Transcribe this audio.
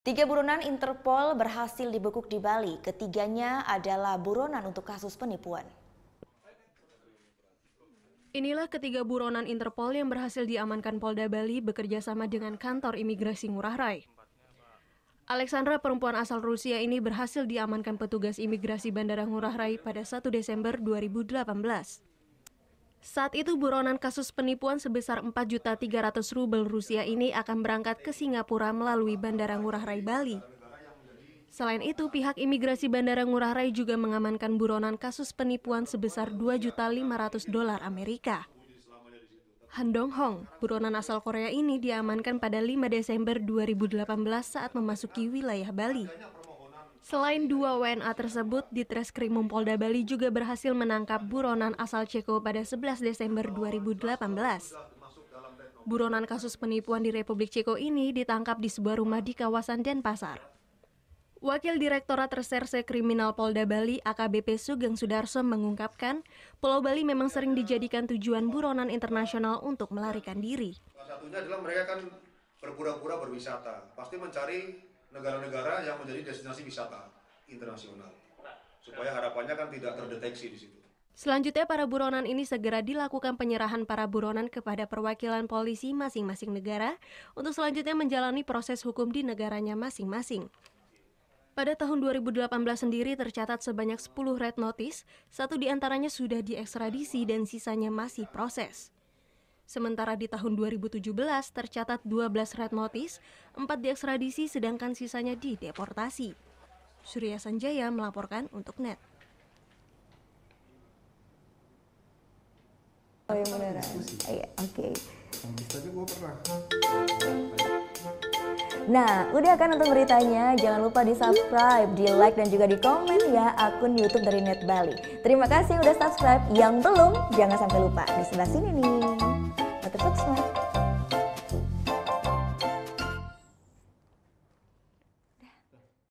Tiga buronan Interpol berhasil dibekuk di Bali. Ketiganya adalah buronan untuk kasus penipuan. Inilah ketiga buronan Interpol yang berhasil diamankan Polda Bali bekerja sama dengan kantor imigrasi Ngurah Rai. Alexandra, perempuan asal Rusia ini berhasil diamankan petugas imigrasi Bandara Ngurah Rai pada 1 Desember 2018. Saat itu buronan kasus penipuan sebesar 4.300.000 rubel Rusia ini akan berangkat ke Singapura melalui Bandara Ngurah Rai Bali. Selain itu, pihak imigrasi Bandara Ngurah Rai juga mengamankan buronan kasus penipuan sebesar $2.500.000 Amerika. Han Dong-hong, buronan asal Korea ini diamankan pada 5 Desember 2018 saat memasuki wilayah Bali. Selain dua WNA tersebut, Ditreskrimum Polda Bali juga berhasil menangkap buronan asal Ceko pada 11 Desember 2018. Buronan kasus penipuan di Republik Ceko ini ditangkap di sebuah rumah di kawasan Denpasar. Wakil Direktorat Reserse Kriminal Polda Bali AKBP Sugeng Sudarso mengungkapkan, Pulau Bali memang sering dijadikan tujuan buronan internasional untuk melarikan diri. Salah satunya adalah mereka kan berpura-pura berwisata, pasti mencari negara-negara yang menjadi destinasi wisata internasional, supaya harapannya kan tidak terdeteksi di situ. Selanjutnya, para buronan ini segera dilakukan penyerahan para buronan kepada perwakilan polisi masing-masing negara untuk selanjutnya menjalani proses hukum di negaranya masing-masing. Pada tahun 2018 sendiri tercatat sebanyak 10 red notice, 1 diantaranya sudah diekstradisi dan sisanya masih proses. Sementara di tahun 2017 tercatat 12 red notice, 4 diekstradisi sedangkan sisanya dideportasi. Surya Sanjaya melaporkan untuk NET. Oh yang beneran? Iya, oke. Nah, udah kan nonton beritanya? Jangan lupa di-subscribe, di-like, dan juga di-komen ya akun YouTube dari Net Bali. Terima kasih udah subscribe. Yang belum, jangan sampai lupa. Di sebelah sini nih. Subscribe.